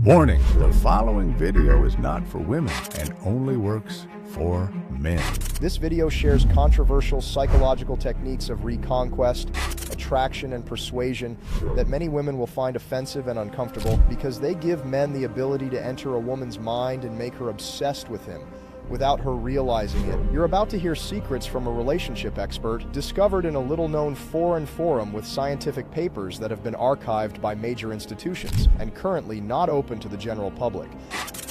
Warning, the following video is not for women and only works for men. This video shares controversial psychological techniques of reconquest, attraction, and persuasion that many women will find offensive and uncomfortable because they give men the ability to enter a woman's mind and make her obsessed with him without her realizing it. You're about to hear secrets from a relationship expert discovered in a little-known foreign forum with scientific papers that have been archived by major institutions and currently not open to the general public.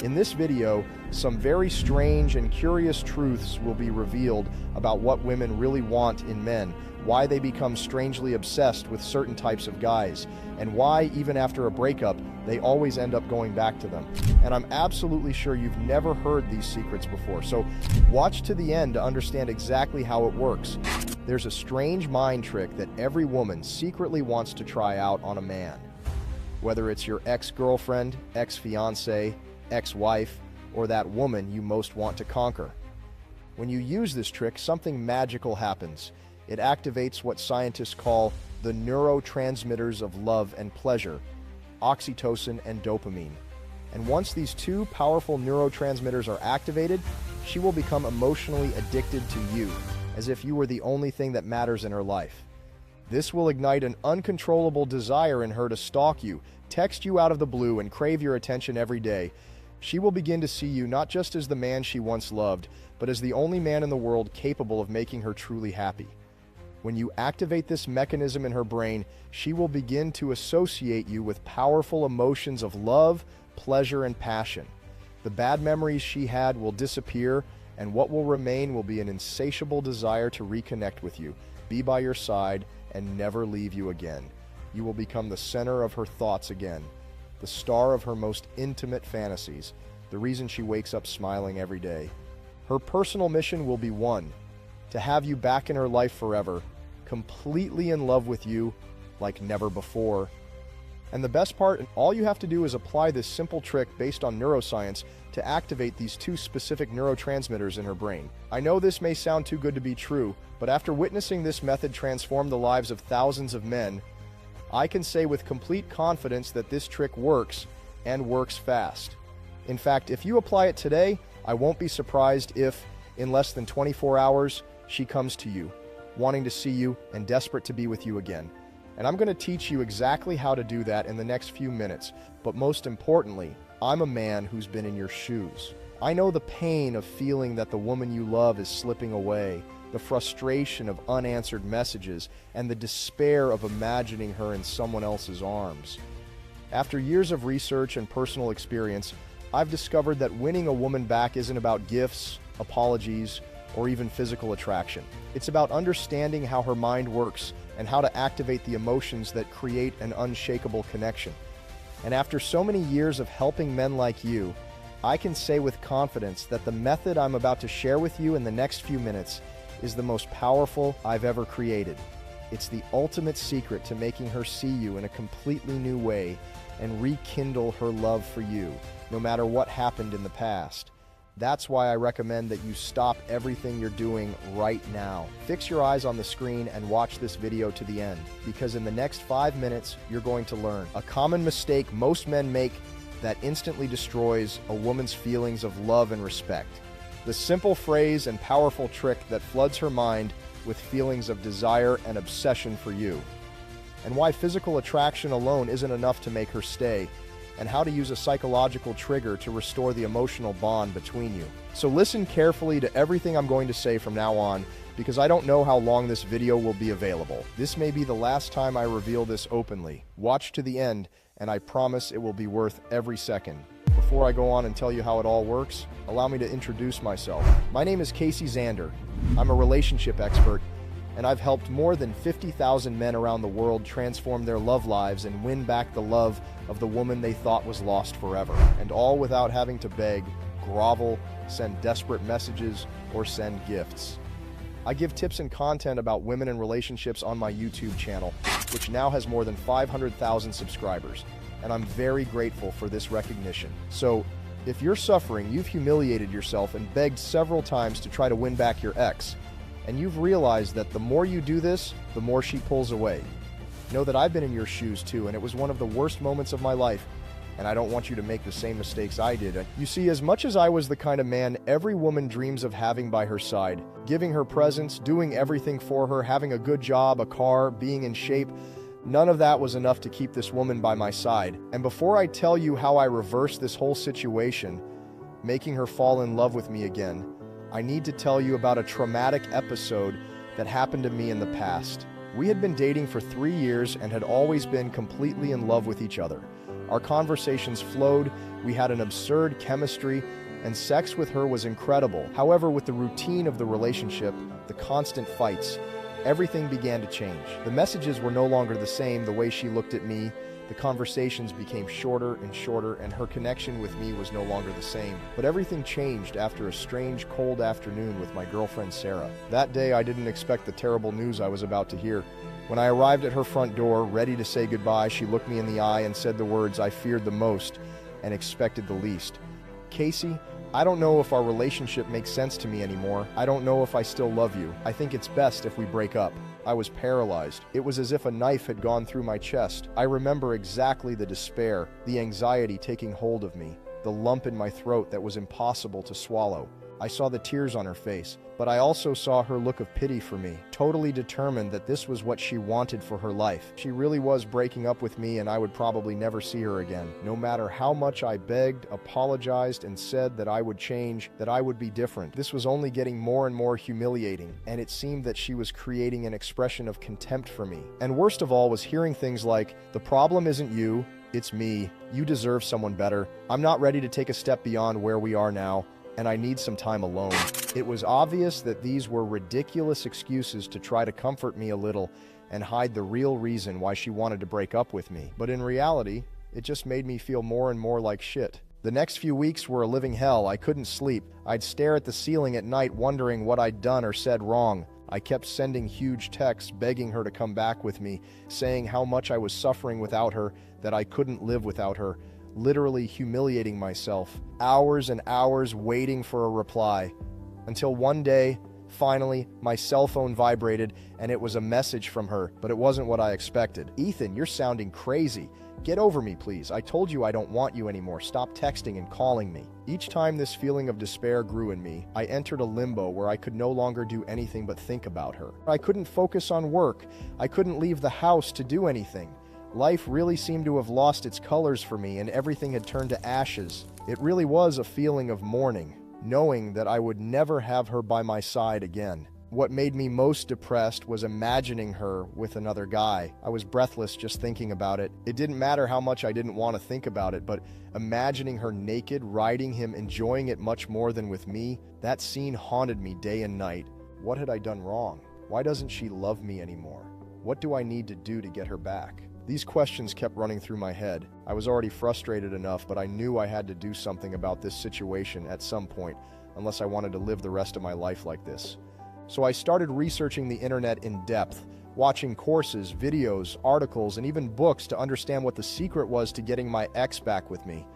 In this video, some very strange and curious truths will be revealed about what women really want in men, why they become strangely obsessed with certain types of guys, and why, even after a breakup, they always end up going back to them. And I'm absolutely sure you've never heard these secrets before, so watch to the end to understand exactly how it works. There's a strange mind trick that every woman secretly wants to try out on a man. Whether it's your ex-girlfriend, ex-fiancé, ex-wife, or that woman you most want to conquer. When you use this trick, something magical happens. It activates what scientists call the neurotransmitters of love and pleasure, oxytocin and dopamine. And once these two powerful neurotransmitters are activated, she will become emotionally addicted to you, as if you were the only thing that matters in her life. This will ignite an uncontrollable desire in her to stalk you, text you out of the blue, and crave your attention every day. She will begin to see you not just as the man she once loved, but as the only man in the world capable of making her truly happy. When you activate this mechanism in her brain, she will begin to associate you with powerful emotions of love, pleasure, and passion. The bad memories she had will disappear, and what will remain will be an insatiable desire to reconnect with you, be by your side, and never leave you again. You will become the center of her thoughts again, the star of her most intimate fantasies, the reason she wakes up smiling every day. Her personal mission will be one, to have you back in her life forever, completely in love with you like never before. And the best part, all you have to do is apply this simple trick based on neuroscience to activate these two specific neurotransmitters in her brain. I know this may sound too good to be true, but after witnessing this method transform the lives of thousands of men, I can say with complete confidence that this trick works, and works fast. In fact, if you apply it today, I won't be surprised if, in less than 24 hours, she comes to you, wanting to see you and desperate to be with you again. And I'm going to teach you exactly how to do that in the next few minutes. But most importantly, I'm a man who's been in your shoes. I know the pain of feeling that the woman you love is slipping away, the frustration of unanswered messages, and the despair of imagining her in someone else's arms. After years of research and personal experience, I've discovered that winning a woman back isn't about gifts, apologies, or even physical attraction. It's about understanding how her mind works and how to activate the emotions that create an unshakable connection. And after so many years of helping men like you, I can say with confidence that the method I'm about to share with you in the next few minutes is the most powerful I've ever created. It's the ultimate secret to making her see you in a completely new way and rekindle her love for you, no matter what happened in the past. That's why I recommend that you stop everything you're doing right now. Fix your eyes on the screen and watch this video to the end, because in the next 5 minutes, you're going to learn a common mistake most men make that instantly destroys a woman's feelings of love and respect. The simple phrase and powerful trick that floods her mind with feelings of desire and obsession for you. And why physical attraction alone isn't enough to make her stay, and how to use a psychological trigger to restore the emotional bond between you. So listen carefully to everything I'm going to say from now on, because I don't know how long this video will be available. This may be the last time I reveal this openly. Watch to the end, and I promise it will be worth every second. Before I go on and tell you how it all works, allow me to introduce myself. My name is Casey Zander. I'm a relationship expert, and I've helped more than 50,000 men around the world transform their love lives and win back the love of the woman they thought was lost forever. And all without having to beg, grovel, send desperate messages, or send gifts. I give tips and content about women and relationships on my YouTube channel, which now has more than 500,000 subscribers, and I'm very grateful for this recognition. So, if you're suffering, you've humiliated yourself and begged several times to try to win back your ex, and you've realized that the more you do this, the more she pulls away. Know that I've been in your shoes too, and it was one of the worst moments of my life, and I don't want you to make the same mistakes I did. You see, as much as I was the kind of man every woman dreams of having by her side, giving her presents, doing everything for her, having a good job, a car, being in shape, none of that was enough to keep this woman by my side. And before I tell you how I reversed this whole situation, making her fall in love with me again, I need to tell you about a traumatic episode that happened to me in the past. We had been dating for 3 years and had always been completely in love with each other. Our conversations flowed, we had an absurd chemistry, and sex with her was incredible. However, with the routine of the relationship, the constant fights, everything began to change. The messages were no longer the same, the way she looked at me, the conversations became shorter and shorter, and her connection with me was no longer the same. But everything changed after a strange, cold afternoon with my girlfriend Sarah. That day, I didn't expect the terrible news I was about to hear. When I arrived at her front door, ready to say goodbye, she looked me in the eye and said the words I feared the most and expected the least. "Casey, I don't know if our relationship makes sense to me anymore. I don't know if I still love you. I think it's best if we break up." I was paralyzed. It was as if a knife had gone through my chest. I remember exactly the despair, the anxiety taking hold of me, the lump in my throat that was impossible to swallow. I saw the tears on her face, but I also saw her look of pity for me, totally determined that this was what she wanted for her life. She really was breaking up with me, and I would probably never see her again. No matter how much I begged, apologized, and said that I would change, that I would be different, this was only getting more and more humiliating, and it seemed that she was creating an expression of contempt for me. And worst of all was hearing things like, "The problem isn't you, it's me. You deserve someone better. I'm not ready to take a step beyond where we are now, and I need some time alone." It was obvious that these were ridiculous excuses to try to comfort me a little and hide the real reason why she wanted to break up with me. But in reality, it just made me feel more and more like shit. The next few weeks were a living hell. I couldn't sleep. I'd stare at the ceiling at night wondering what I'd done or said wrong. I kept sending huge texts begging her to come back with me, saying how much I was suffering without her, that I couldn't live without her, literally humiliating myself. Hours and hours waiting for a reply. Until one day, finally, my cell phone vibrated and it was a message from her, but it wasn't what I expected. "Ethan, you're sounding crazy. Get over me, please. I told you I don't want you anymore. Stop texting and calling me." Each time this feeling of despair grew in me, I entered a limbo where I could no longer do anything but think about her. I couldn't focus on work. I couldn't leave the house to do anything. Life really seemed to have lost its colors for me and everything had turned to ashes. It really was a feeling of mourning, knowing that I would never have her by my side again. What made me most depressed was imagining her with another guy. I was breathless just thinking about it. It didn't matter how much I didn't want to think about it, but imagining her naked, riding him, enjoying it much more than with me, that scene haunted me day and night. What had I done wrong? Why doesn't she love me anymore? What do I need to do to get her back? These questions kept running through my head. I was already frustrated enough, but I knew I had to do something about this situation at some point, unless I wanted to live the rest of my life like this. So I started researching the internet in depth, watching courses, videos, articles, and even books to understand what the secret was to getting my ex back with me.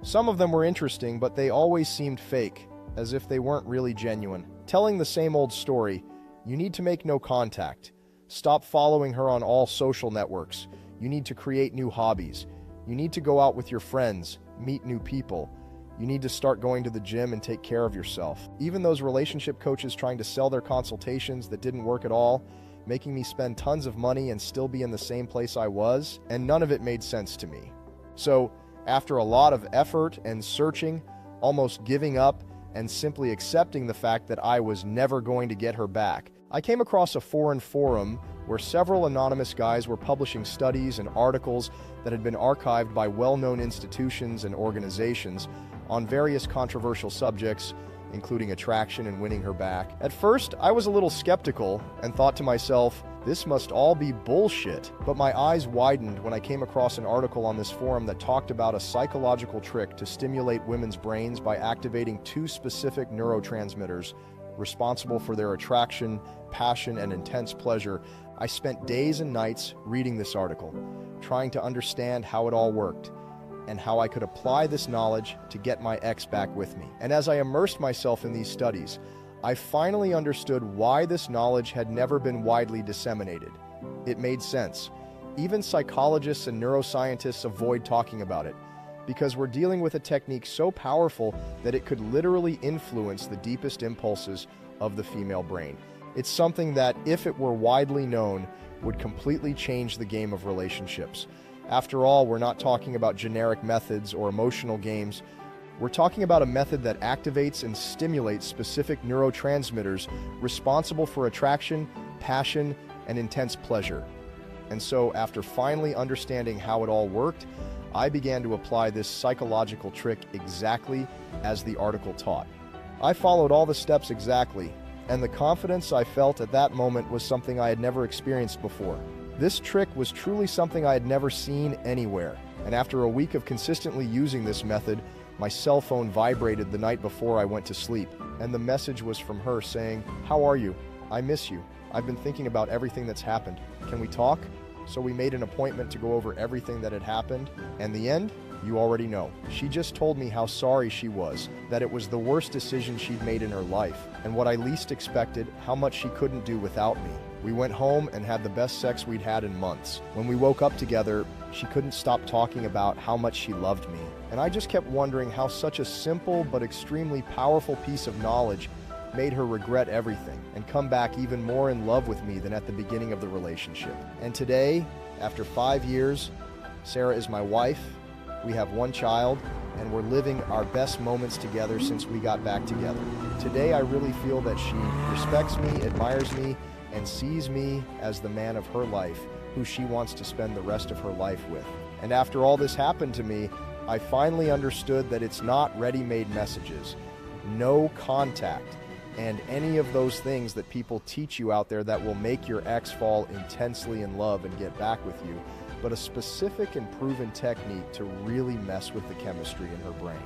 Some of them were interesting, but they always seemed fake, as if they weren't really genuine. Telling the same old story, you need to make no contact. Stop following her on all social networks. You need to create new hobbies. You need to go out with your friends, meet new people. You need to start going to the gym and take care of yourself. Even those relationship coaches trying to sell their consultations that didn't work at all, making me spend tons of money and still be in the same place I was, and none of it made sense to me. So, after a lot of effort and searching, almost giving up, and simply accepting the fact that I was never going to get her back, I came across a foreign forum where several anonymous guys were publishing studies and articles that had been archived by well-known institutions and organizations on various controversial subjects, including attraction and winning her back. At first, I was a little skeptical and thought to myself, this must all be bullshit. But my eyes widened when I came across an article on this forum that talked about a psychological trick to stimulate women's brains by activating 2 specific neurotransmitters responsible for their attraction, passion, and intense pleasure. I spent days and nights reading this article, trying to understand how it all worked, and how I could apply this knowledge to get my ex back with me. And as I immersed myself in these studies, I finally understood why this knowledge had never been widely disseminated. It made sense. Even psychologists and neuroscientists avoid talking about it. because we're dealing with a technique so powerful that it could literally influence the deepest impulses of the female brain. It's something that, if it were widely known, would completely change the game of relationships. After all, we're not talking about generic methods or emotional games. We're talking about a method that activates and stimulates specific neurotransmitters responsible for attraction, passion, and intense pleasure. And so, after finally understanding how it all worked, I began to apply this psychological trick exactly as the article taught. I followed all the steps exactly, and the confidence I felt at that moment was something I had never experienced before. This trick was truly something I had never seen anywhere, and after a week of consistently using this method, my cell phone vibrated the night before I went to sleep, and the message was from her saying, "How are you? I miss you. I've been thinking about everything that's happened. Can we talk?" So we made an appointment to go over everything that had happened, and the end, you already know. She just told me how sorry she was, that it was the worst decision she'd made in her life, and what I least expected, how much she couldn't do without me. We went home and had the best sex we'd had in months. When we woke up together, she couldn't stop talking about how much she loved me, and I just kept wondering how such a simple but extremely powerful piece of knowledge made her regret everything and come back even more in love with me than at the beginning of the relationship. And today, after 5 years, Sarah is my wife, we have one child, and we're living our best moments together since we got back together. Today, I really feel that she respects me, admires me, and sees me as the man of her life, who she wants to spend the rest of her life with. And after all this happened to me, I finally understood that it's not ready-made messages, no contact, and any of those things that people teach you out there that will make your ex fall intensely in love and get back with you, but a specific and proven technique to really mess with the chemistry in her brain.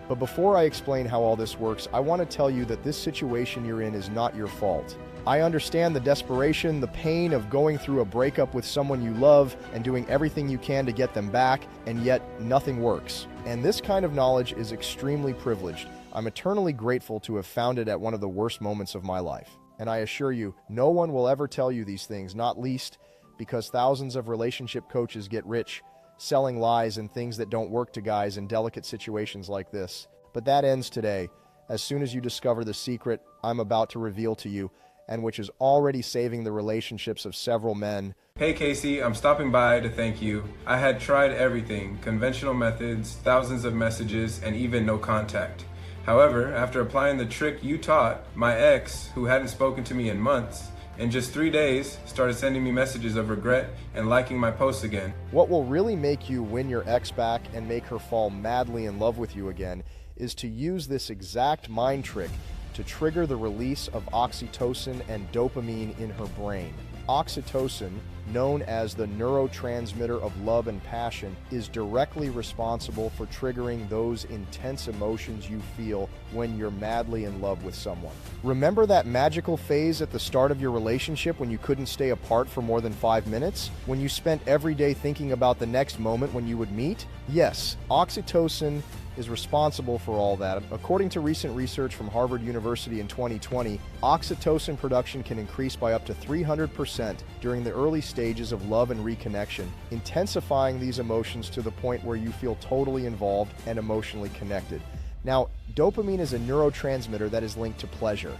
But before I explain how all this works, I want to tell you that this situation you're in is not your fault. I understand the desperation, the pain of going through a breakup with someone you love and doing everything you can to get them back, and yet nothing works. And this kind of knowledge is extremely privileged. I'm eternally grateful to have found it at one of the worst moments of my life. And I assure you, no one will ever tell you these things, not least because thousands of relationship coaches get rich selling lies and things that don't work to guys in delicate situations like this. But that ends today, as soon as you discover the secret I'm about to reveal to you, and which is already saving the relationships of several men. Hey Casey, I'm stopping by to thank you. I had tried everything, conventional methods, thousands of messages, and even no contact. However, after applying the trick you taught, my ex, who hadn't spoken to me in months, in just 3 days, started sending me messages of regret and liking my posts again. What will really make you win your ex back and make her fall madly in love with you again is to use this exact mind trick to trigger the release of oxytocin and dopamine in her brain. Oxytocin, known as the neurotransmitter of love and passion, is directly responsible for triggering those intense emotions you feel when you're madly in love with someone. Remember that magical phase at the start of your relationship when you couldn't stay apart for more than 5 minutes? When you spent every day thinking about the next moment when you would meet? Yes, oxytocin is responsible for all that. According to recent research from Harvard University in 2020, oxytocin production can increase by up to 300% during the early stages of love and reconnection, intensifying these emotions to the point where you feel totally involved and emotionally connected. Now, dopamine is a neurotransmitter that is linked to pleasure.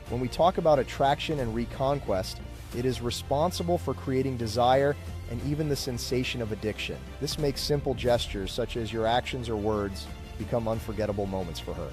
When we talk about attraction and reconquest, it is responsible for creating desire and even the sensation of addiction. This makes simple gestures, such as your actions or words, become unforgettable moments for her.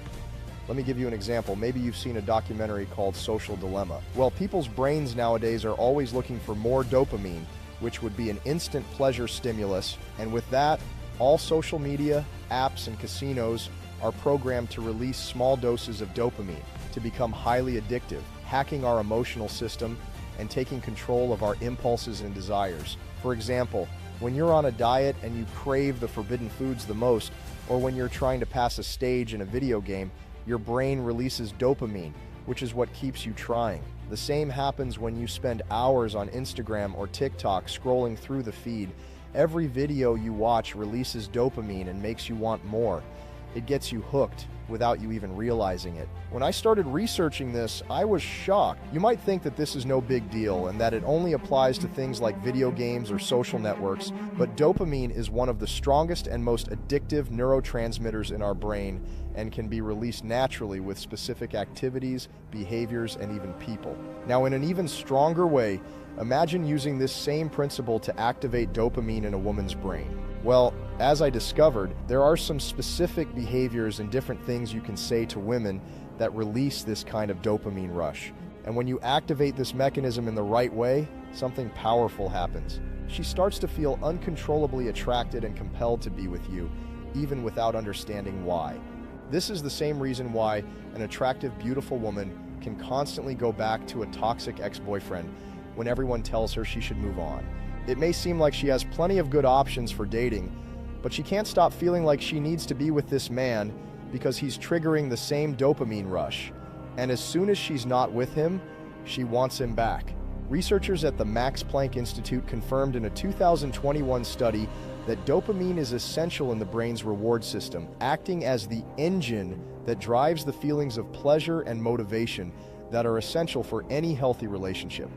Let me give you an example. Maybe you've seen a documentary called Social Dilemma. Well, people's brains nowadays are always looking for more dopamine, which would be an instant pleasure stimulus, and with that, all social media, apps, and casinos are programmed to release small doses of dopamine to become highly addictive, hacking our emotional system and taking control of our impulses and desires. For example, when you're on a diet and you crave the forbidden foods the most, or when you're trying to pass a stage in a video game, your brain releases dopamine, which is what keeps you trying. The same happens when you spend hours on Instagram or TikTok scrolling through the feed. Every video you watch releases dopamine and makes you want more. It gets you hooked without you even realizing it. When I started researching this, I was shocked. You might think that this is no big deal and that it only applies to things like video games or social networks, but dopamine is one of the strongest and most addictive neurotransmitters in our brain and can be released naturally with specific activities, behaviors, and even people. Now, in an even stronger way, imagine using this same principle to activate dopamine in a woman's brain. Well, as I discovered, there are some specific behaviors and different things you can say to women that release this kind of dopamine rush. And when you activate this mechanism in the right way, something powerful happens. She starts to feel uncontrollably attracted and compelled to be with you, even without understanding why. This is the same reason why an attractive, beautiful woman can constantly go back to a toxic ex-boyfriend when everyone tells her she should move on. It may seem like she has plenty of good options for dating, but she can't stop feeling like she needs to be with this man because he's triggering the same dopamine rush. And as soon as she's not with him, she wants him back. Researchers at the Max Planck Institute confirmed in a 2021 study that dopamine is essential in the brain's reward system, acting as the engine that drives the feelings of pleasure and motivation that are essential for any healthy relationship.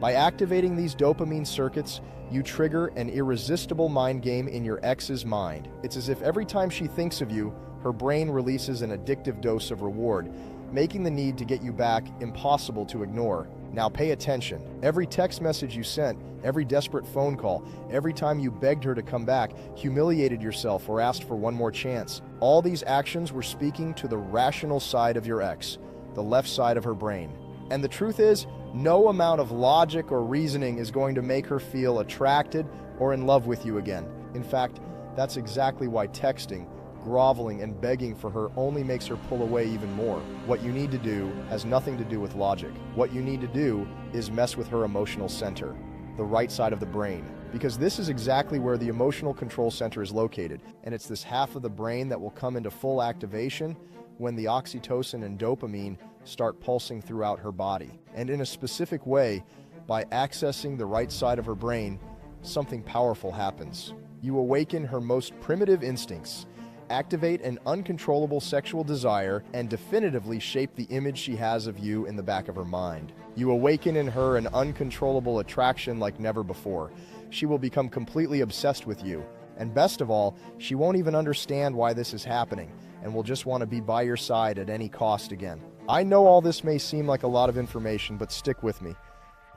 By activating these dopamine circuits, you trigger an irresistible mind game in your ex's mind. It's as if every time she thinks of you, her brain releases an addictive dose of reward, making the need to get you back impossible to ignore. Now pay attention. Every text message you sent, every desperate phone call, every time you begged her to come back, humiliated yourself, or asked for one more chance, all these actions were speaking to the rational side of your ex, the left side of her brain. And the truth is, no amount of logic or reasoning is going to make her feel attracted or in love with you again. In fact, that's exactly why texting, groveling, and begging for her only makes her pull away even more. What you need to do has nothing to do with logic. What you need to do is mess with her emotional center, the right side of the brain, because this is exactly where the emotional control center is located, and it's this half of the brain that will come into full activation when the oxytocin and dopamine start pulsing throughout her body. And in a specific way, by accessing the right side of her brain, something powerful happens. You awaken her most primitive instincts, activate an uncontrollable sexual desire, and definitively shape the image she has of you in the back of her mind. You awaken in her an uncontrollable attraction like never before. She will become completely obsessed with you. And best of all, she won't even understand why this is happening, and will just want to be by your side at any cost again. I know all this may seem like a lot of information, but stick with me.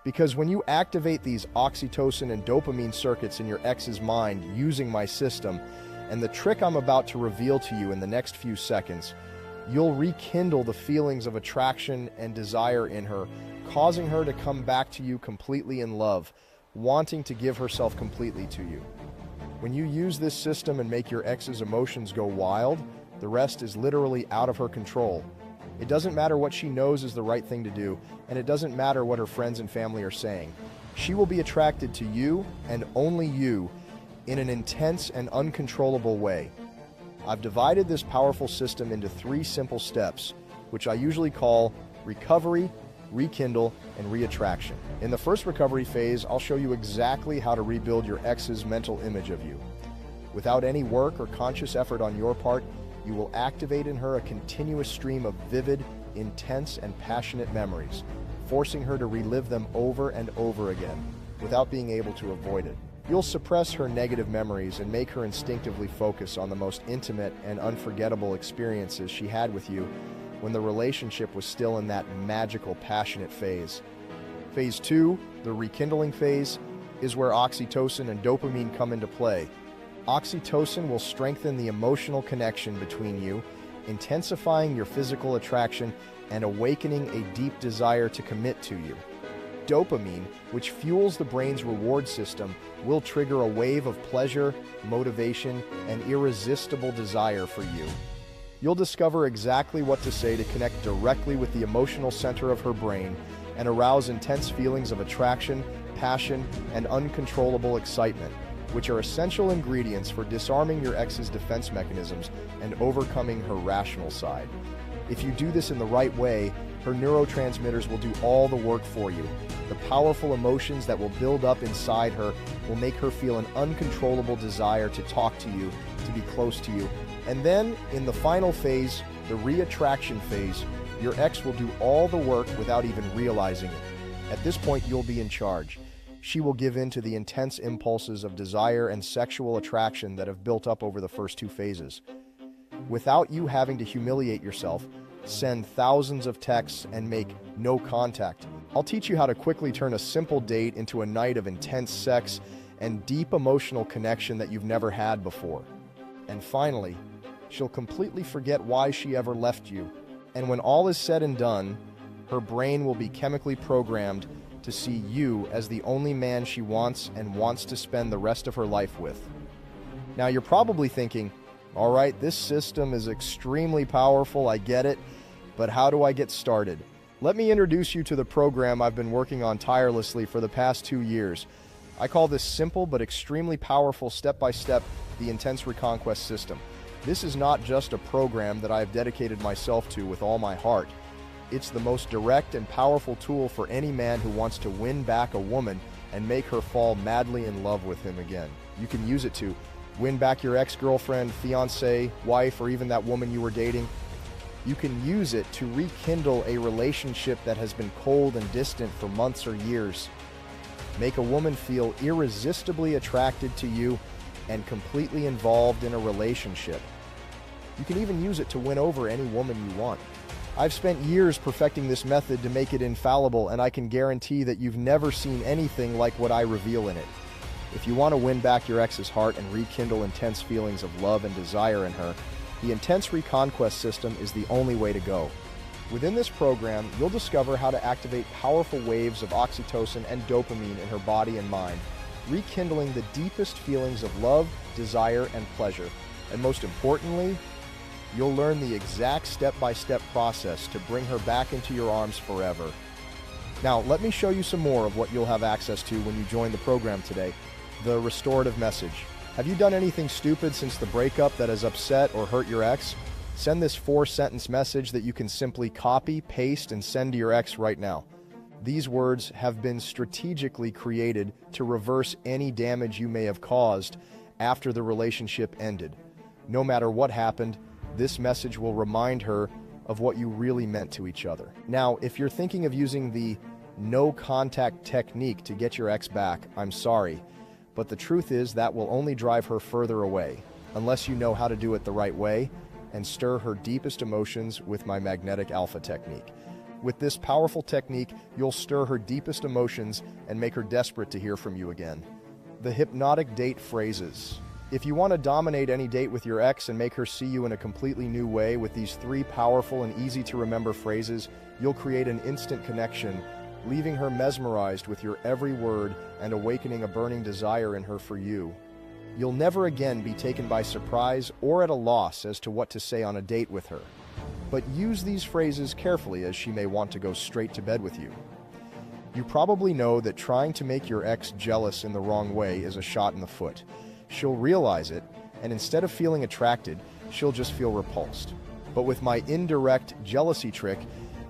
Because when you activate these oxytocin and dopamine circuits in your ex's mind using my system, and the trick I'm about to reveal to you in the next few seconds, you'll rekindle the feelings of attraction and desire in her, causing her to come back to you completely in love, wanting to give herself completely to you. When you use this system and make your ex's emotions go wild, the rest is literally out of her control. It doesn't matter what she knows is the right thing to do, and it doesn't matter what her friends and family are saying. She will be attracted to you, and only you, in an intense and uncontrollable way. I've divided this powerful system into 3 simple steps, which I usually call recovery, rekindle, and reattraction. In the first recovery phase, I'll show you exactly how to rebuild your ex's mental image of you. Without any work or conscious effort on your part, you will activate in her a continuous stream of vivid, intense, and passionate memories, forcing her to relive them over and over again, without being able to avoid it. You'll suppress her negative memories and make her instinctively focus on the most intimate and unforgettable experiences she had with you when the relationship was still in that magical, passionate phase. Phase 2, the rekindling phase, is where oxytocin and dopamine come into play. Oxytocin will strengthen the emotional connection between you, intensifying your physical attraction and awakening a deep desire to commit to you. Dopamine, which fuels the brain's reward system, will trigger a wave of pleasure, motivation, and irresistible desire for you. You'll discover exactly what to say to connect directly with the emotional center of her brain and arouse intense feelings of attraction, passion, and uncontrollable excitement, which are essential ingredients for disarming your ex's defense mechanisms and overcoming her rational side. If you do this in the right way, her neurotransmitters will do all the work for you. The powerful emotions that will build up inside her will make her feel an uncontrollable desire to talk to you, to be close to you, And then, in the final phase, the re-attraction phase, your ex will do all the work without even realizing it. At this point, you'll be in charge. She will give in to the intense impulses of desire and sexual attraction that have built up over the first two phases. Without you having to humiliate yourself, send thousands of texts, and make no contact, I'll teach you how to quickly turn a simple date into a night of intense sex and deep emotional connection that you've never had before. And finally, she'll completely forget why she ever left you. And when all is said and done, her brain will be chemically programmed to see you as the only man she wants and wants to spend the rest of her life with. Now you're probably thinking, all right, this system is extremely powerful, I get it, but how do I get started? Let me introduce you to the program I've been working on tirelessly for the past 2 years. I call this simple but extremely powerful step-by-step the Intense Reconquest system. This is not just a program that I have dedicated myself to with all my heart. It's the most direct and powerful tool for any man who wants to win back a woman and make her fall madly in love with him again. You can use it to win back your ex-girlfriend, fiancé, wife, or even that woman you were dating. You can use it to rekindle a relationship that has been cold and distant for months or years. Make a woman feel irresistibly attracted to you and completely involved in a relationship. You can even use it to win over any woman you want. I've spent years perfecting this method to make it infallible, and I can guarantee that you've never seen anything like what I reveal in it. If you want to win back your ex's heart and rekindle intense feelings of love and desire in her, the Intense Reconquest system is the only way to go. Within this program, you'll discover how to activate powerful waves of oxytocin and dopamine in her body and mind, rekindling the deepest feelings of love, desire, and pleasure. And most importantly, you'll learn the exact step-by-step process to bring her back into your arms forever. Now, let me show you some more of what you'll have access to when you join the program today. The restorative message. Have you done anything stupid since the breakup that has upset or hurt your ex? Send this 4-sentence message that you can simply copy, paste, and send to your ex right now. These words have been strategically created to reverse any damage you may have caused after the relationship ended. No matter what happened, this message will remind her of what you really meant to each other. Now, if you're thinking of using the no contact technique to get your ex back, I'm sorry. But the truth is that will only drive her further away, unless you know how to do it the right way and stir her deepest emotions with my magnetic alpha technique. With this powerful technique, you'll stir her deepest emotions and make her desperate to hear from you again. The hypnotic date phrases. If you want to dominate any date with your ex and make her see you in a completely new way with these 3 powerful and easy-to-remember phrases, you'll create an instant connection, leaving her mesmerized with your every word and awakening a burning desire in her for you. You'll never again be taken by surprise or at a loss as to what to say on a date with her. But use these phrases carefully, as she may want to go straight to bed with you. You probably know that trying to make your ex jealous in the wrong way is a shot in the foot. She'll realize it, and instead of feeling attracted, she'll just feel repulsed. But with my indirect jealousy trick,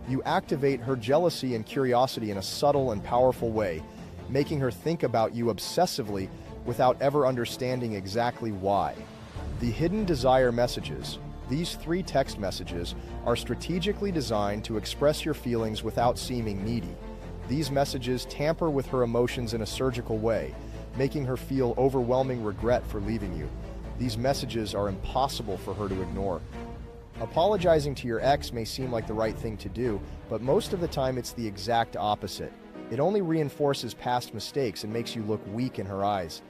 you activate her jealousy and curiosity in a subtle and powerful way, making her think about you obsessively without ever understanding exactly why. The hidden desire messages. These 3 text messages are strategically designed to express your feelings without seeming needy. These messages tamper with her emotions in a surgical way, making her feel overwhelming regret for leaving you. These messages are impossible for her to ignore. Apologizing to your ex may seem like the right thing to do, but most of the time it's the exact opposite. It only reinforces past mistakes and makes you look weak in her eyes.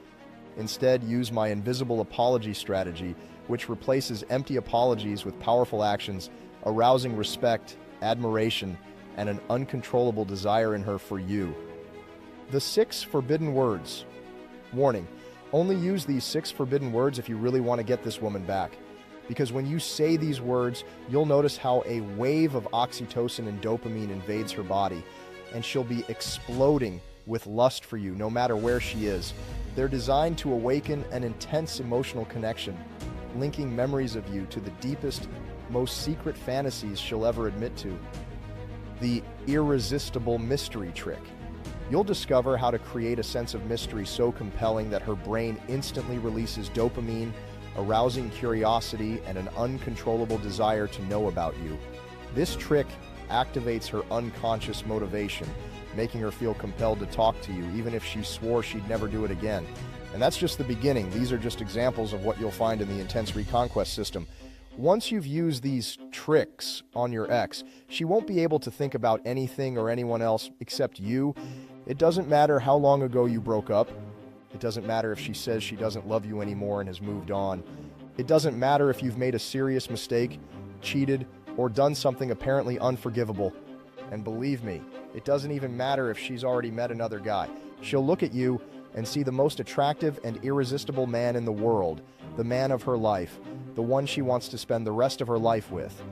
Instead, use my invisible apology strategy, which replaces empty apologies with powerful actions, arousing respect, admiration, and an uncontrollable desire in her for you. The 6 forbidden words. Warning, only use these 6 forbidden words if you really want to get this woman back. Because when you say these words, you'll notice how a wave of oxytocin and dopamine invades her body, and she'll be exploding with lust for you no matter where she is. They're designed to awaken an intense emotional connection, linking memories of you to the deepest, most secret fantasies she'll ever admit to. The irresistible mystery trick. You'll discover how to create a sense of mystery so compelling that her brain instantly releases dopamine, arousing curiosity and an uncontrollable desire to know about you. This trick activates her unconscious motivation, making her feel compelled to talk to you, even if she swore she'd never do it again. And that's just the beginning. These are just examples of what you'll find in the Intense Reconquest system. Once you've used these tricks on your ex, she won't be able to think about anything or anyone else except you. It doesn't matter how long ago you broke up. It doesn't matter if she says she doesn't love you anymore and has moved on. It doesn't matter if you've made a serious mistake, cheated, or done something apparently unforgivable. And believe me, it doesn't even matter if she's already met another guy. She'll look at you and see the most attractive and irresistible man in the world, the man of her life, the one she wants to spend the rest of her life with.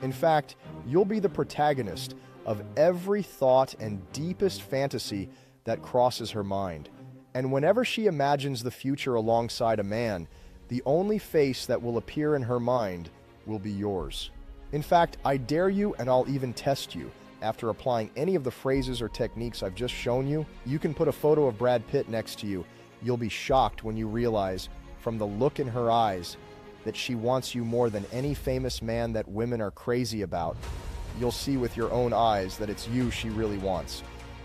In fact, you'll be the protagonist of every thought and deepest fantasy that crosses her mind. And whenever she imagines the future alongside a man, the only face that will appear in her mind will be yours. In fact, I dare you, and I'll even test you. After applying any of the phrases or techniques I've just shown you, you can put a photo of Brad Pitt next to you. You'll be shocked when you realize, from the look in her eyes, that she wants you more than any famous man that women are crazy about. You'll see with your own eyes that it's you she really wants.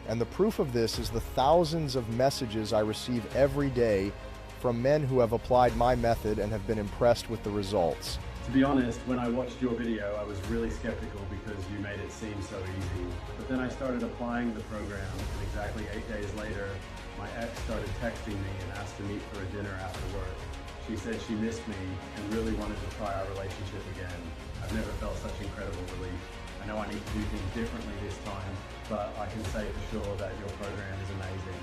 And the proof of this is the thousands of messages I receive every day from men who have applied my method and have been impressed with the results. To be honest, when I watched your video, I was really skeptical because you made it seem so easy. But then I started applying the program, and exactly 8 days later, my ex started texting me and asked to meet for a dinner after work. She said she missed me and really wanted to try our relationship again. I've never felt such incredible relief. I know I need to do things differently this time, but I can say for sure that your program is amazing.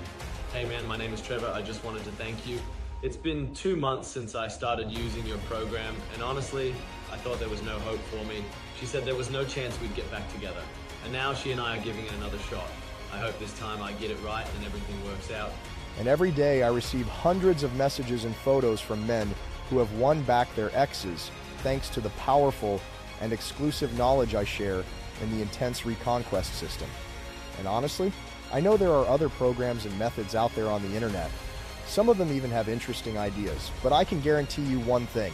Hey man, my name is Trevor. I just wanted to thank you. It's been 2 months since I started using your program, and honestly, I thought there was no hope for me. She said there was no chance we'd get back together, and now she and I are giving it another shot. I hope this time I get it right and everything works out. And every day I receive hundreds of messages and photos from men who have won back their exes thanks to the powerful and exclusive knowledge I share in the Intense Reconquest system. And honestly, I know there are other programs and methods out there on the internet. Some of them even have interesting ideas, but I can guarantee you one thing.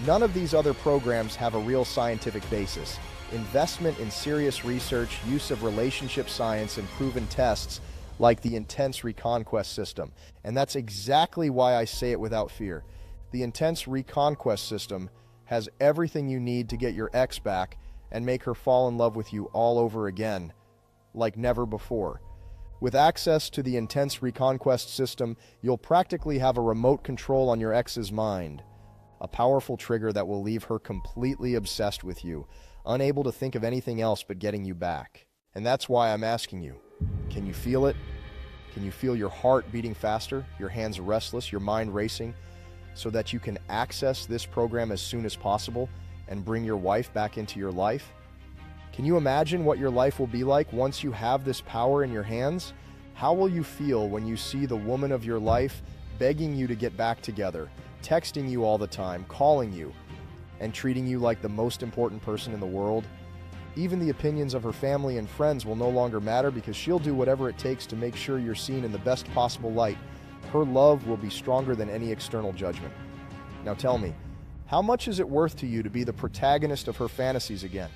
None of these other programs have a real scientific basis. Investment in serious research, use of relationship science, and proven tests like the Intense Reconquest system. And that's exactly why I say it without fear. The Intense Reconquest system has everything you need to get your ex back and make her fall in love with you all over again, like never before. With access to the Intense Reconquest system, you'll practically have a remote control on your ex's mind, a powerful trigger that will leave her completely obsessed with you, unable to think of anything else but getting you back. And that's why I'm asking you, can you feel it? Can you feel your heart beating faster, your hands restless, your mind racing, so that you can access this program as soon as possible and bring your wife back into your life? Can you imagine what your life will be like once you have this power in your hands? How will you feel when you see the woman of your life begging you to get back together, texting you all the time, calling you, and treating you like the most important person in the world? Even the opinions of her family and friends will no longer matter because she'll do whatever it takes to make sure you're seen in the best possible light. Her love will be stronger than any external judgment. Now tell me, how much is it worth to you to be the protagonist of her fantasies again?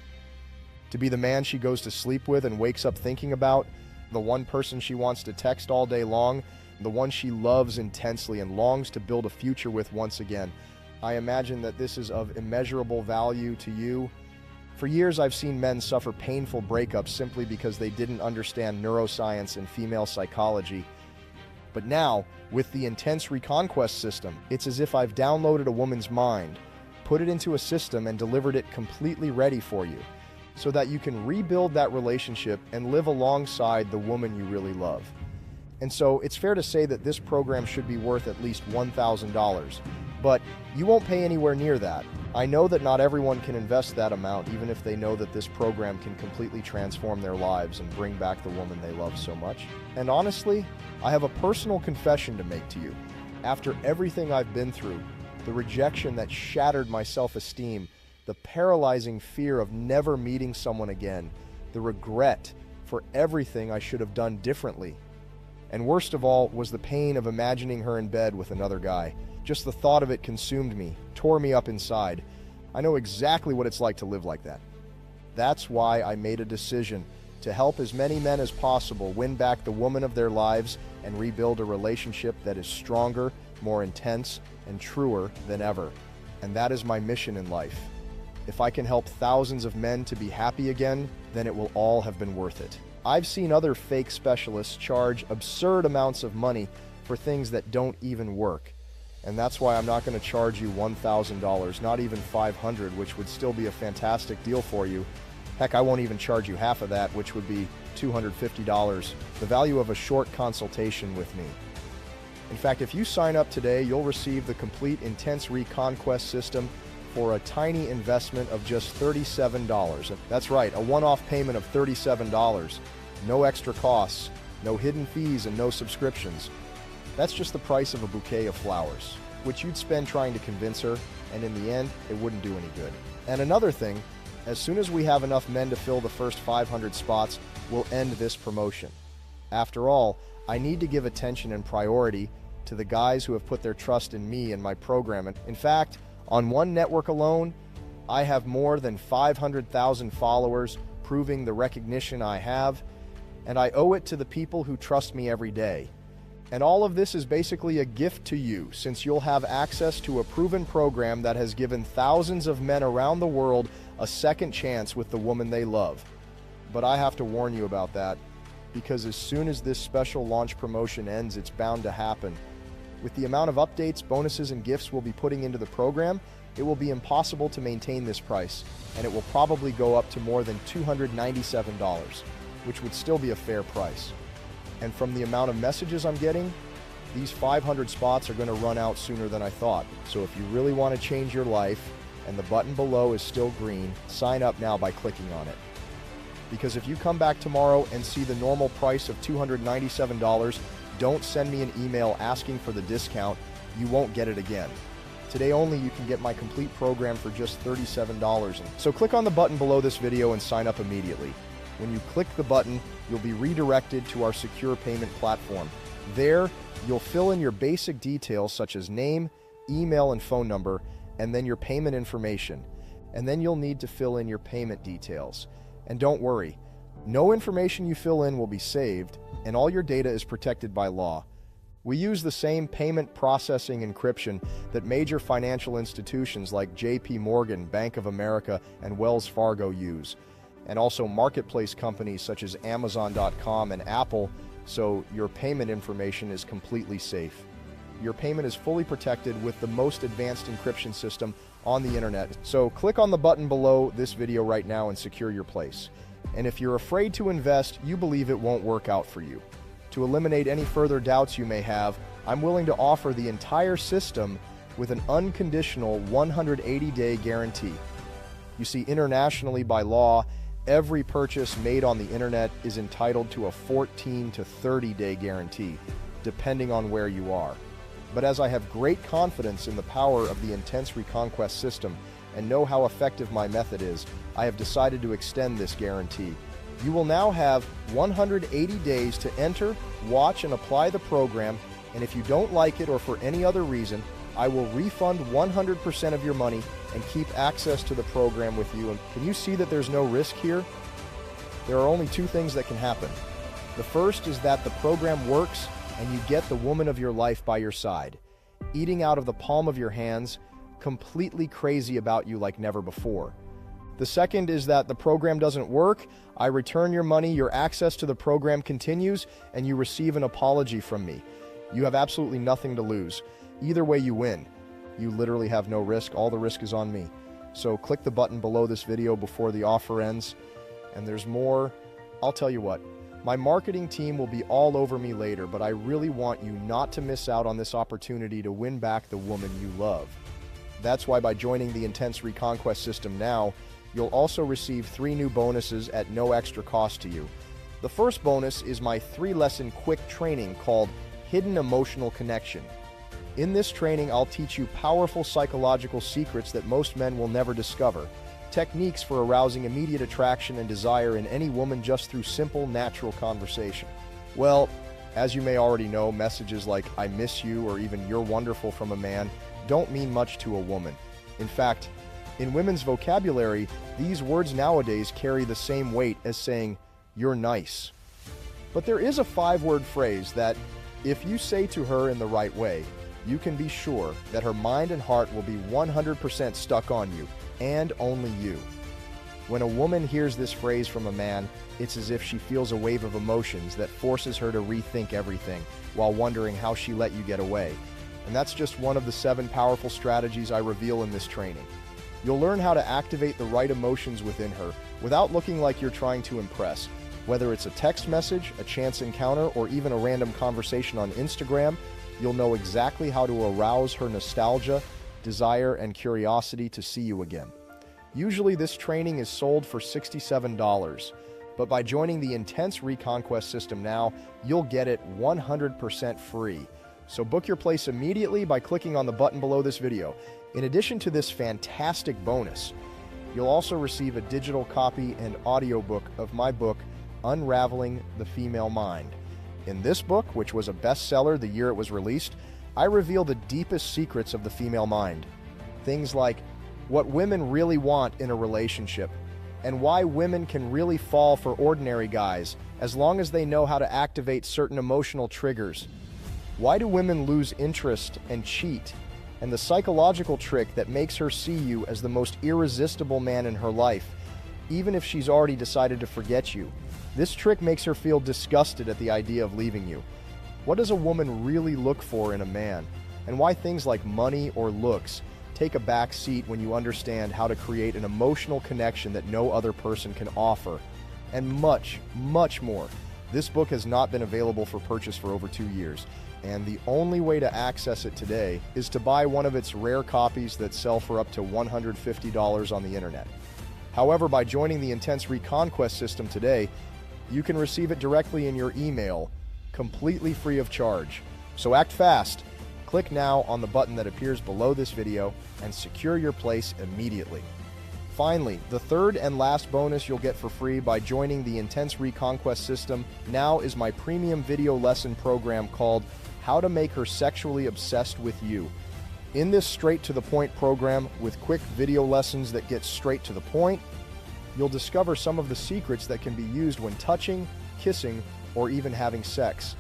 To be the man she goes to sleep with and wakes up thinking about, the one person she wants to text all day long, the one she loves intensely and longs to build a future with once again. I imagine that this is of immeasurable value to you. For years, I've seen men suffer painful breakups simply because they didn't understand neuroscience and female psychology. But now, with the Intense Reconquest system, it's as if I've downloaded a woman's mind, put it into a system, and delivered it completely ready for you, so that you can rebuild that relationship and live alongside the woman you really love. And so it's fair to say that this program should be worth at least $1,000, but you won't pay anywhere near that. I know that not everyone can invest that amount, even if they know that this program can completely transform their lives and bring back the woman they love so much. And honestly, I have a personal confession to make to you. After everything I've been through, the rejection that shattered my self-esteem, the paralyzing fear of never meeting someone again, the regret for everything I should have done differently, And worst of all was the pain of imagining her in bed with another guy. Just the thought of it consumed me, tore me up inside. I know exactly what it's like to live like that. That's why I made a decision to help as many men as possible win back the woman of their lives and rebuild a relationship that is stronger, more intense, and truer than ever. And that is my mission in life. If I can help thousands of men to be happy again, then it will all have been worth it. I've seen other fake specialists charge absurd amounts of money for things that don't even work. And that's why I'm not going to charge you $1,000, not even $500, which would still be a fantastic deal for you. Heck, I won't even charge you half of that, which would be $250, the value of a short consultation with me. In fact, if you sign up today, you'll receive the complete Intense Reconquest system for a tiny investment of just $37. That's right, a one-off payment of $37. No extra costs, no hidden fees, and no subscriptions. That's just the price of a bouquet of flowers, which you'd spend trying to convince her, and in the end, it wouldn't do any good. And another thing, as soon as we have enough men to fill the first 500 spots, we'll end this promotion. After all, I need to give attention and priority to the guys who have put their trust in me and my program. And in fact, on one network alone, I have more than 500,000 followers proving the recognition I have, and I owe it to the people who trust me every day. And all of this is basically a gift to you, since you'll have access to a proven program that has given thousands of men around the world a second chance with the woman they love. But I have to warn you about that, because as soon as this special launch promotion ends, it's bound to happen. With the amount of updates, bonuses, and gifts we'll be putting into the program, it will be impossible to maintain this price, and it will probably go up to more than $297, which would still be a fair price. And from the amount of messages I'm getting, these 500 spots are going to run out sooner than I thought. So if you really want to change your life, and the button below is still green, sign up now by clicking on it. Because if you come back tomorrow and see the normal price of $297, don't send me an email asking for the discount. You won't get it again. Today only you can get my complete program for just $37. So click on the button below this video and sign up immediately. When you click the button, you'll be redirected to our secure payment platform. There, you'll fill in your basic details such as name, email, and phone number, and then your payment information. And then you'll need to fill in your payment details. And don't worry, no information you fill in will be saved, and all your data is protected by law. We use the same payment processing encryption that major financial institutions like JP Morgan, Bank of America, and Wells Fargo use, and also marketplace companies such as Amazon.com and Apple, so your payment information is completely safe. Your payment is fully protected with the most advanced encryption system on the internet. So click on the button below this video right now and secure your place. And if you're afraid to invest, you believe it won't work out for you. To eliminate any further doubts you may have, I'm willing to offer the entire system with an unconditional 180-day guarantee. You see, internationally by law, every purchase made on the internet is entitled to a 14 to 30-day guarantee, depending on where you are. But as I have great confidence in the power of the Intense Reconquest system and know how effective my method is, I have decided to extend this guarantee. You will now have 180 days to enter, watch, and apply the program, and if you don't like it or for any other reason, I will refund 100% of your money and keep access to the program with you. And can you see that there's no risk here? There are only two things that can happen. The first is that the program works and you get the woman of your life by your side, eating out of the palm of your hands, completely crazy about you like never before. The second is that the program doesn't work, I return your money, your access to the program continues, and you receive an apology from me. You have absolutely nothing to lose. Either way you win. You literally have no risk, all the risk is on me. So click the button below this video before the offer ends, and there's more. I'll tell you what, my marketing team will be all over me later, but I really want you not to miss out on this opportunity to win back the woman you love. That's why by joining the Intense Reconquest system now, you'll also receive 3 new bonuses at no extra cost to you. The first bonus is my 3-lesson quick training called Hidden Emotional Connection. In this training, I'll teach you powerful psychological secrets that most men will never discover, techniques for arousing immediate attraction and desire in any woman just through simple, natural conversation. Well, As you may already know, messages like "I miss you" or even "You're wonderful" from a man don't mean much to a woman. In fact, in women's vocabulary, these words nowadays carry the same weight as saying "You're nice." But there is a 5-word phrase that, if you say to her in the right way, you can be sure that her mind and heart will be 100% stuck on you, and only you. When a woman hears this phrase from a man, it's as if she feels a wave of emotions that forces her to rethink everything while wondering how she let you get away. And that's just one of the 7 powerful strategies I reveal in this training. You'll learn how to activate the right emotions within her without looking like you're trying to impress. Whether it's a text message, a chance encounter, or even a random conversation on Instagram, you'll know exactly how to arouse her nostalgia, desire, and curiosity to see you again. Usually this training is sold for $67, but by joining the Intense Reconquest system now, you'll get it 100% free. So book your place immediately by clicking on the button below this video. In addition to this fantastic bonus, you'll also receive a digital copy and audiobook of my book, Unraveling the Female Mind. In this book, which was a bestseller the year it was released, I reveal the deepest secrets of the female mind. Things like what women really want in a relationship, and why women can really fall for ordinary guys as long as they know how to activate certain emotional triggers. Why do women lose interest and cheat, and the psychological trick that makes her see you as the most irresistible man in her life, even if she's already decided to forget you. This trick makes her feel disgusted at the idea of leaving you. What does a woman really look for in a man, and why things like money or looks take a back seat when you understand how to create an emotional connection that no other person can offer, and much, much more. This book has not been available for purchase for over 2 years, and the only way to access it today is to buy one of its rare copies that sell for up to $150 on the internet. However, by joining the Intense Reconquest system today, you can receive it directly in your email, completely free of charge. So act fast. Click now on the button that appears below this video and secure your place immediately. Finally, the third and last bonus you'll get for free by joining the Intense Reconquest system now is my premium video lesson program called How to Make Her Sexually Obsessed with You. In this straight-to-the-point program with quick video lessons that get straight to the point, you'll discover some of the secrets that can be used when touching, kissing, or even having sex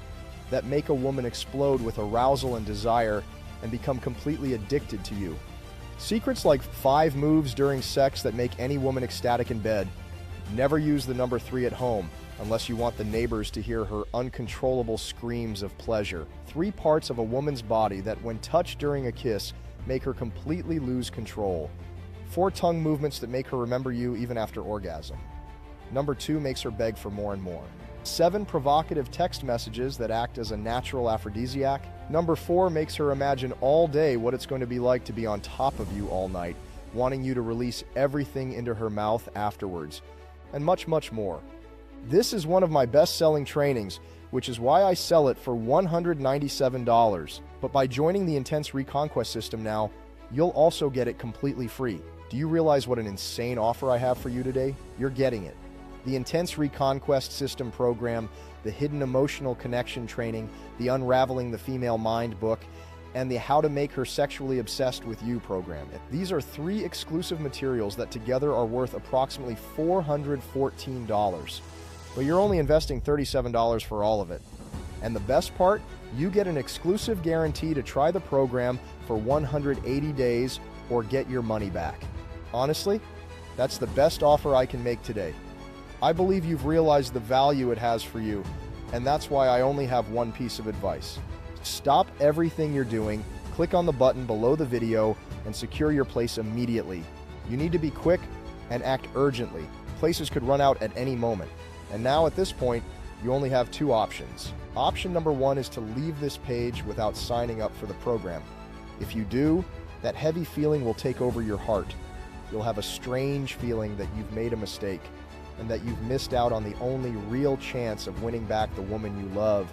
that make a woman explode with arousal and desire and become completely addicted to you. Secrets like 5 moves during sex that make any woman ecstatic in bed. Never use the number 3 at home unless you want the neighbors to hear her uncontrollable screams of pleasure. 3 parts of a woman's body that, when touched during a kiss, make her completely lose control. 4 tongue movements that make her remember you even after orgasm. Number 2 makes her beg for more and more. 7 provocative text messages that act as a natural aphrodisiac. Number 4 makes her imagine all day what it's going to be like to be on top of you all night, wanting you to release everything into her mouth afterwards. And much, much more. This is one of my best-selling trainings, which is why I sell it for $197. But by joining the Intense Reconquest system now, you'll also get it completely free. Do you realize what an insane offer I have for you today? You're getting it. The Intense Reconquest System program, the Hidden Emotional Connection training, the Unraveling the Female Mind book, and the How to Make Her Sexually Obsessed with You program. These are 3 exclusive materials that together are worth approximately $414. But you're only investing $37 for all of it. And the best part, you get an exclusive guarantee to try the program for 180 days or get your money back. Honestly, that's the best offer I can make today. I believe you've realized the value it has for you, and that's why I only have one piece of advice. Stop everything you're doing, click on the button below the video, and secure your place immediately. You need to be quick and act urgently. Places could run out at any moment. And now at this point, you only have 2 options. Option number 1 is to leave this page without signing up for the program. If you do, that heavy feeling will take over your heart. You'll have a strange feeling that you've made a mistake and that you've missed out on the only real chance of winning back the woman you love,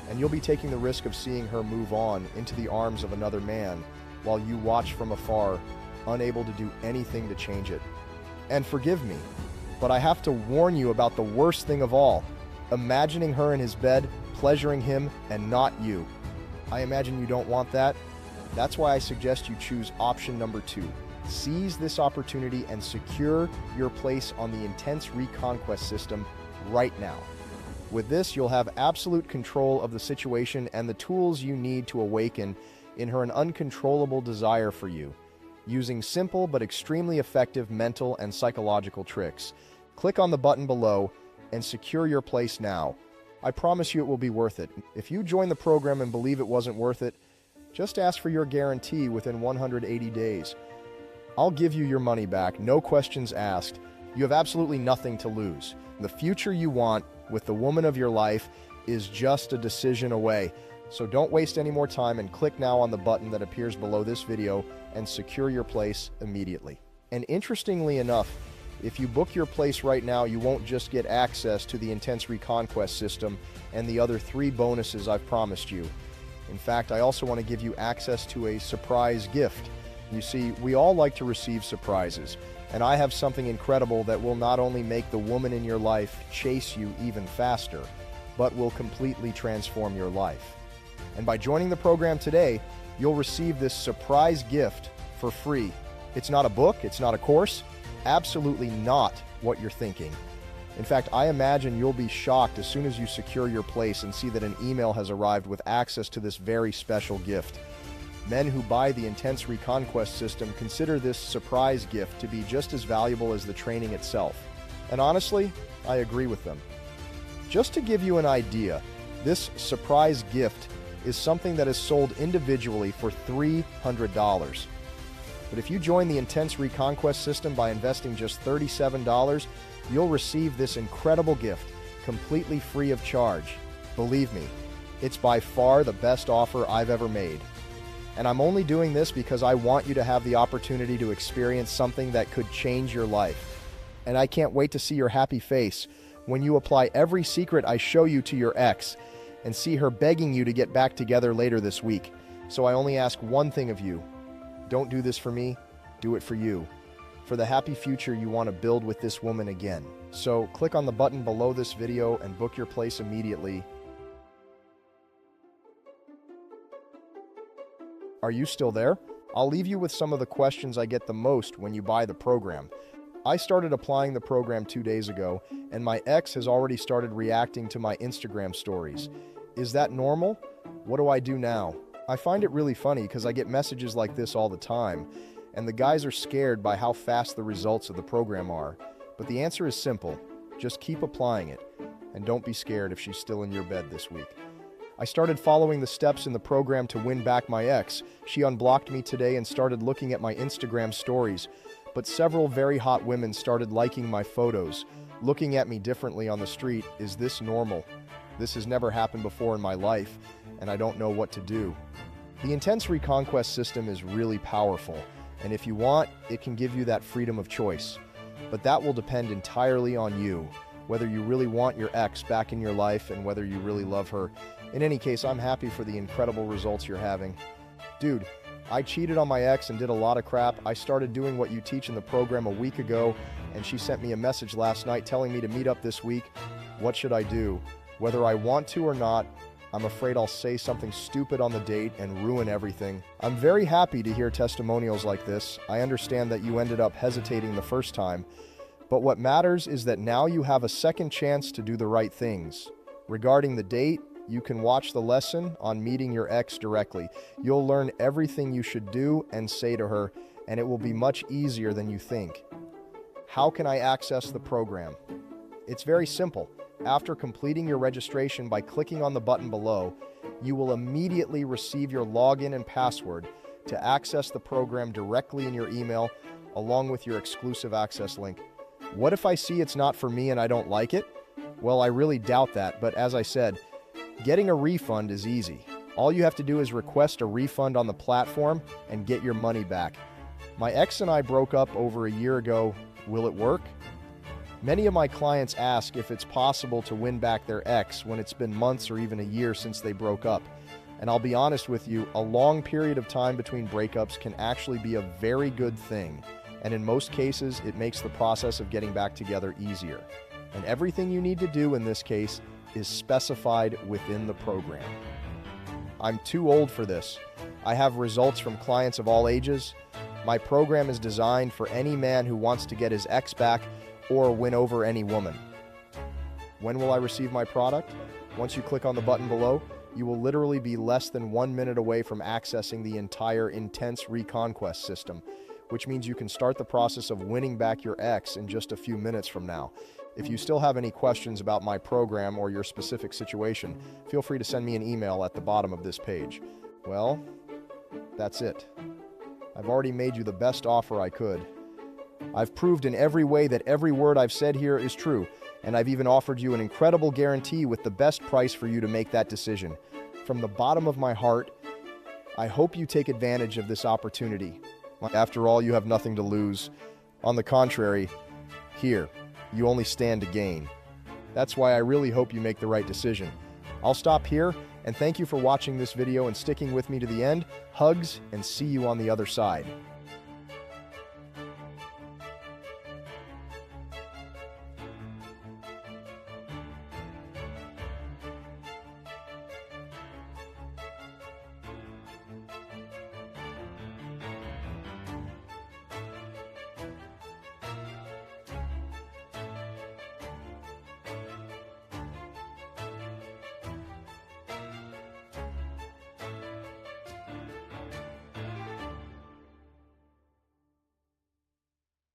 and you'll be taking the risk of seeing her move on into the arms of another man while you watch from afar, unable to do anything to change it. And forgive me, but I have to warn you about the worst thing of all. Imagining her in his bed, pleasuring him and not you. I imagine you don't want that. That's why I suggest you choose option number 2. Seize this opportunity and secure your place on the Intense Reconquest system right now. With this, you'll have absolute control of the situation and the tools you need to awaken in her an uncontrollable desire for you, using simple but extremely effective mental and psychological tricks. Click on the button below and secure your place now. I promise you it will be worth it. If you join the program and believe it wasn't worth it, just ask for your guarantee within 180 days. I'll give you your money back, no questions asked. You have absolutely nothing to lose. The future you want with the woman of your life is just a decision away. So don't waste any more time and click now on the button that appears below this video and secure your place immediately. And interestingly enough, if you book your place right now, you won't just get access to the Intense Reconquest system and the other 3 bonuses I've promised you. In fact, I also want to give you access to a surprise gift. You see, we all like to receive surprises, and I have something incredible that will not only make the woman in your life chase you even faster, but will completely transform your life. And by joining the program today, you'll receive this surprise gift for free. It's not a book, it's not a course, absolutely not what you're thinking. In fact, I imagine you'll be shocked as soon as you secure your place and see that an email has arrived with access to this very special gift. Men who buy the Intense Reconquest system consider this surprise gift to be just as valuable as the training itself. And honestly, I agree with them. Just to give you an idea, this surprise gift is something that is sold individually for $300. But if you join the Intense Reconquest system by investing just $37, you'll receive this incredible gift completely free of charge. Believe me, it's by far the best offer I've ever made. And I'm only doing this because I want you to have the opportunity to experience something that could change your life. And I can't wait to see your happy face when you apply every secret I show you to your ex and see her begging you to get back together later this week. So I only ask one thing of you. Don't do this for me, do it for you. For the happy future you want to build with this woman again. So click on the button below this video and book your place immediately. Are you still there? I'll leave you with some of the questions I get the most when you buy the program. I started applying the program 2 days ago, and my ex has already started reacting to my Instagram stories. Is that normal? What do I do now? I find it really funny because I get messages like this all the time, and the guys are scared by how fast the results of the program are. But the answer is simple. Just keep applying it, and don't be scared if she's still in your bed this week. I started following the steps in the program to win back my ex. She unblocked me today and started looking at my Instagram stories, but several very hot women started liking my photos, looking at me differently on the street. Is this normal? This has never happened before in my life, and I don't know what to do. The Intense Reconquest system is really powerful, and if you want, it can give you that freedom of choice. But that will depend entirely on you, whether you really want your ex back in your life and whether you really love her. In any case, I'm happy for the incredible results you're having. Dude, I cheated on my ex and did a lot of crap. I started doing what you teach in the program a week ago, and she sent me a message last night telling me to meet up this week. What should I do? Whether I want to or not, I'm afraid I'll say something stupid on the date and ruin everything. I'm very happy to hear testimonials like this. I understand that you ended up hesitating the first time, but what matters is that now you have a second chance to do the right things. Regarding the date, you can watch the lesson on meeting your ex directly. You'll learn everything you should do and say to her, and it will be much easier than you think. How can I access the program? It's very simple. After completing your registration by clicking on the button below, you will immediately receive your login and password to access the program directly in your email, along with your exclusive access link. What if I see it's not for me and I don't like it? Well, I really doubt that, but as I said, getting a refund is easy. All you have to do is request a refund on the platform and get your money back. My ex and I broke up over a year ago. Will it work? Many of my clients ask if it's possible to win back their ex when it's been months or even a year since they broke up. And I'll be honest with you, a long period of time between breakups can actually be a very good thing. And in most cases, it makes the process of getting back together easier. And everything you need to do in this case is specified within the program. I'm too old for this. I have results from clients of all ages. My program is designed for any man who wants to get his ex back or win over any woman. When will I receive my product? Once you click on the button below, you will literally be less than 1 minute away from accessing the entire Intense Reconquest system, which means you can start the process of winning back your ex in just a few minutes from now. If you still have any questions about my program or your specific situation, feel free to send me an email at the bottom of this page. Well, that's it. I've already made you the best offer I could. I've proved in every way that every word I've said here is true, and I've even offered you an incredible guarantee with the best price for you to make that decision. From the bottom of my heart, I hope you take advantage of this opportunity. After all, you have nothing to lose. On the contrary, here, you only stand to gain. That's why I really hope you make the right decision. I'll stop here, and thank you for watching this video and sticking with me to the end. Hugs, and see you on the other side.